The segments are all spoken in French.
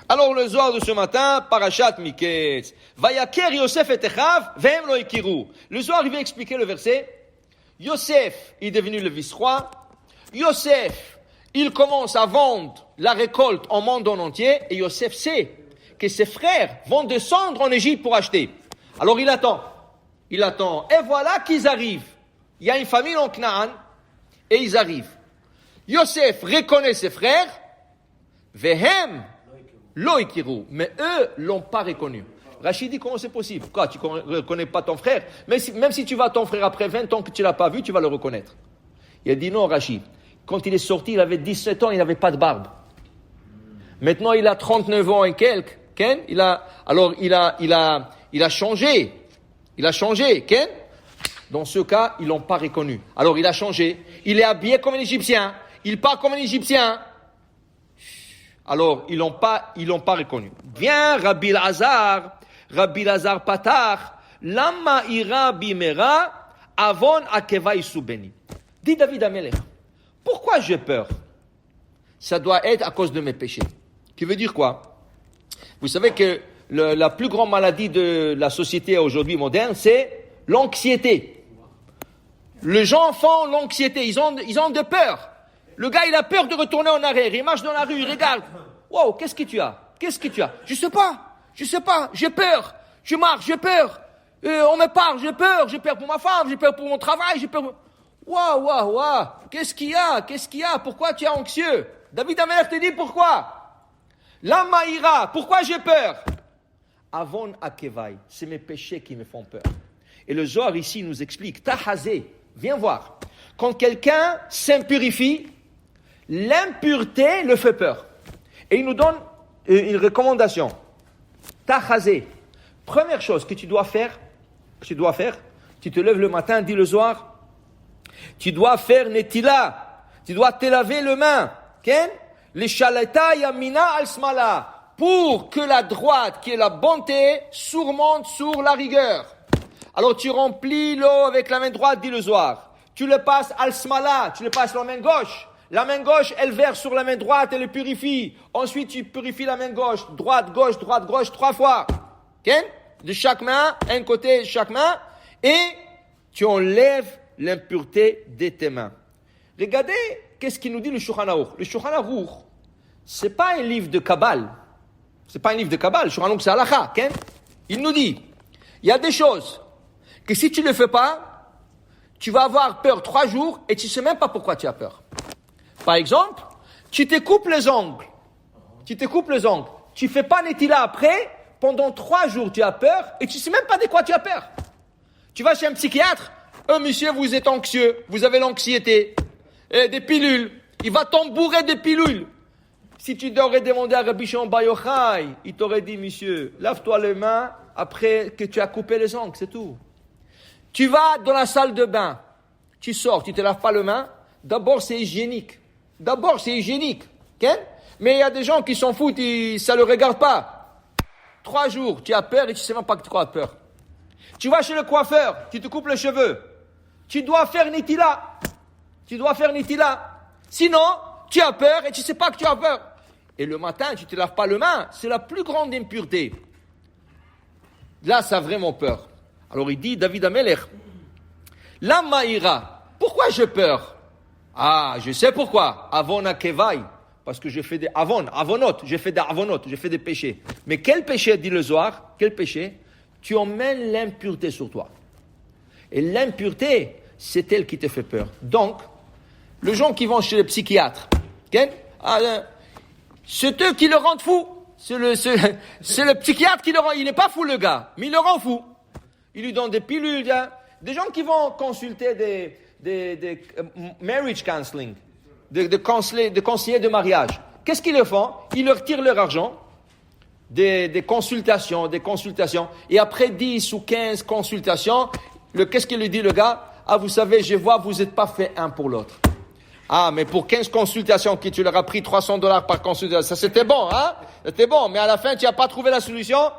Alors le Zohar de ce matin, Parashat Miketz. Vayaker Yosef et Echav, vehem lo ikiru. Le Zohar, il vient expliquer le verset. Yosef est devenu le vice-roi. Yosef, il commence à vendre la récolte en monde entier. Et Yosef sait que ses frères vont descendre en Égypte pour acheter. Alors il attend. Il attend. Et voilà qu'ils arrivent. Il y a une famille en Canaan. Et ils arrivent. Yosef reconnaît ses frères. Vehem lo ikiru. Mais eux l'ont pas reconnu. Rachid dit comment c'est possible? Quoi, tu ne reconnais pas ton frère? Même si tu vas à ton frère après 20 ans que tu ne l'as pas vu, tu vas le reconnaître. Il a dit non, Rachid. Quand il est sorti, il avait 17 ans, il n'avait pas de barbe. Maintenant, il a 39 ans et quelques. Ken? Il a changé. Il a changé. Ken? Dans ce cas, ils l'ont pas reconnu. Alors, il a changé. Il est habillé comme un Égyptien. Il parle comme un Égyptien. Alors, ils l'ont pas reconnu. Viens, Rabbi Lazar Patar, Lama ira bimera, avon akeva isubeni. Dit David Amelech, pourquoi j'ai peur? Ça doit être à cause de mes péchés. Qui veut dire quoi? Vous savez que la plus grande maladie de la société aujourd'hui moderne, c'est l'anxiété. Les gens font l'anxiété, ils ont de peur. Le gars, il a peur de retourner en arrière. Il marche dans la rue, il regarde. Wow, qu'est-ce que tu as? Je sais pas. J'ai peur. Je marche, j'ai peur. On me parle, j'ai peur. J'ai peur pour ma femme, j'ai peur pour mon travail, j'ai peur. Waouh. Qu'est-ce qu'il y a? Pourquoi tu es anxieux? David Amelech te dit pourquoi? Lama ira. Pourquoi j'ai peur? Avon akevai. C'est mes péchés qui me font peur. Et le Zohar ici nous explique. Tahazé. Viens voir. Quand quelqu'un s'impurifie, l'impureté le fait peur. Et il nous donne une recommandation. Tahazé. Première chose que tu dois faire, tu te lèves le matin, dis le soir, tu dois faire netila. Tu dois te laver les mains. Ken? Les shalata yamina al smala. Pour que la droite, qui est la bonté, surmonte sur la rigueur. Alors tu remplis l'eau avec la main droite, dis le soir. Tu le passes al smala, tu le passes la main gauche. La main gauche, elle verse sur la main droite, elle le purifie. Ensuite, tu purifies la main gauche, droite, gauche, 3 fois. Okay? De chaque main, un côté de chaque main. Et tu enlèves l'impureté de tes mains. Regardez, qu'est-ce qu'il nous dit le Shulchan Aruch. Le Shulchan Aruch, c'est pas un livre de Kabbale. Le Shulchan Aruch, c'est halakha. Okay? Il nous dit, il y a des choses que si tu ne le fais pas, tu vas avoir peur 3 jours et tu ne sais même pas pourquoi tu as peur. Par exemple, tu te coupes les ongles. Tu fais pas netila après, pendant 3 jours tu as peur et tu sais même pas de quoi tu as peur. Tu vas chez un psychiatre, monsieur, vous êtes anxieux, vous avez l'anxiété, des pilules. Il va t'embourrer des pilules. Si tu t'aurais demandé à Rabbi Shimon Bar Yochai, il t'aurait dit, monsieur, lave-toi les mains après que tu as coupé les ongles, c'est tout. Tu vas dans la salle de bain, tu sors, tu te laves pas les mains, d'abord c'est hygiénique. Okay? Mais il y a des gens qui s'en foutent, ça ne le regarde pas. 3 jours, tu as peur et tu ne sais même pas que tu as peur. Tu vas chez le coiffeur, tu te coupes les cheveux. Tu dois faire netila. Sinon, tu as peur et tu ne sais pas que tu as peur. Et le matin, tu ne te laves pas les mains. C'est la plus grande impureté. Là, ça a vraiment peur. Alors il dit, David Amelech, Lama ira. Pourquoi j'ai peur? Ah, je sais pourquoi. Avon akevai. Parce que j'ai fait des j'ai fait des péchés. Mais quel péché, dit le Zohar? Quel péché? Tu emmènes l'impureté sur toi. Et l'impureté, c'est elle qui te fait peur. Donc, les gens qui vont chez le psychiatre, okay? C'est eux qui le rendent fou. C'est le psychiatre qui le rend. Il n'est pas fou, le gars, mais il le rend fou. Il lui donne des pilules. Des gens qui vont consulter des marriage counseling, des conseillers de mariage. Qu'est-ce qu'ils leur font? Ils leur tirent leur argent, des consultations. Et après 10 ou 15 consultations, qu'est-ce qu'il lui dit le gars? Ah, vous savez, je vois, vous n'êtes pas fait un pour l'autre. Ah, mais pour 15 consultations, tu leur as pris $300 par consultation, ça c'était bon, hein? C'était bon, mais à la fin, tu n'as pas trouvé la solution?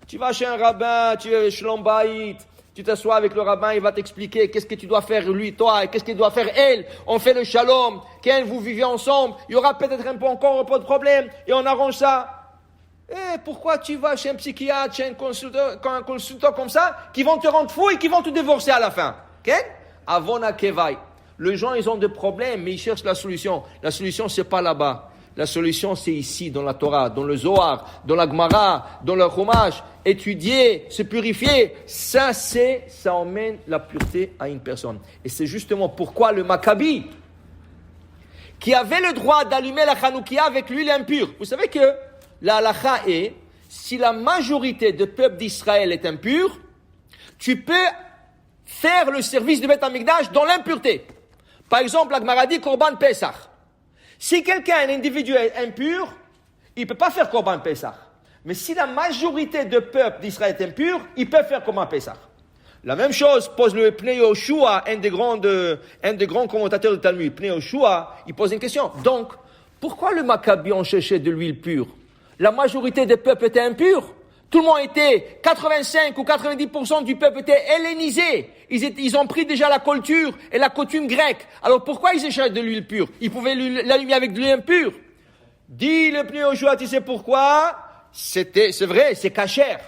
Tu vas chez un rabbin, tu es shalom bayit, tu t'assois avec le rabbin, il va t'expliquer qu'est-ce que tu dois faire lui, toi, et qu'est-ce qu'il doit faire elle. On fait le shalom, quand vous vivez ensemble, il y aura peut-être encore un peu de problème, et on arrange ça. pourquoi tu vas chez un psychiatre, chez un consultant comme ça, qui vont te rendre fou et qui vont te divorcer à la fin? Avona kevai. Les gens, ils ont des problèmes, mais ils cherchent la solution. La solution, c'est pas là-bas. La solution, c'est ici, dans la Torah, dans le Zohar, dans la Gemara, dans le Chumash. Étudier, se purifier, ça emmène la pureté à une personne. Et c'est justement pourquoi le Maccabi, qui avait le droit d'allumer la Hanoukia avec l'huile impure. Vous savez que la halakha est, si la majorité du peuple d'Israël est impur, tu peux faire le service de Beth Amikdash dans l'impureté. Par exemple, la Gemara dit Korban Pesach. Si quelqu'un, un individu est impur, il ne peut pas faire Korban Pesach. Mais si la majorité du peuple d'Israël est impur, il peut faire Korban Pesach. La même chose pose le Pnei Yoshua, un des grands commentateurs du Talmud. Pnei Yoshua, il pose une question. Donc, pourquoi le Maccabi ont cherché de l'huile pure? La majorité des peuples étaient impurs. Tout le monde était, 85 ou 90% du peuple était hellénisé. Ils ont pris déjà la culture et la coutume grecque. Alors pourquoi ils cherchaient de l'huile pure? Ils pouvaient l'allumer avec de l'huile impure. Dit le Pnei Yoshua, tu sais pourquoi? C'est vrai, c'est cachère.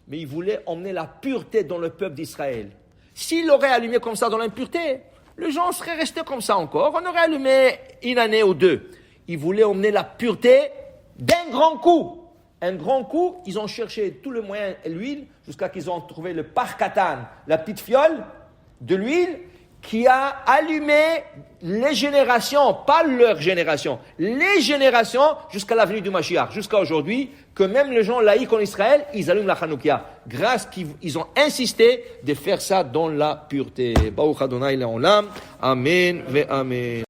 Mais il voulait emmener la pureté dans le peuple d'Israël. S'il l'aurait allumé comme ça dans l'impureté, les gens seraient restés comme ça encore. On aurait allumé une année ou deux. Il voulait emmener la pureté d'un grand coup. Un grand coup, ils ont cherché tout le moyen et l'huile jusqu'à qu'ils ont trouvé le parkatan, la petite fiole de l'huile qui a allumé les générations, pas leur génération, les générations jusqu'à la venue du Mashiach, jusqu'à aujourd'hui, que même les gens laïcs en Israël, ils allument la Hanoukia, grâce qu'ils ont insisté de faire ça dans la pureté. Baruch Adonai Le'olam. Amen ve Amen.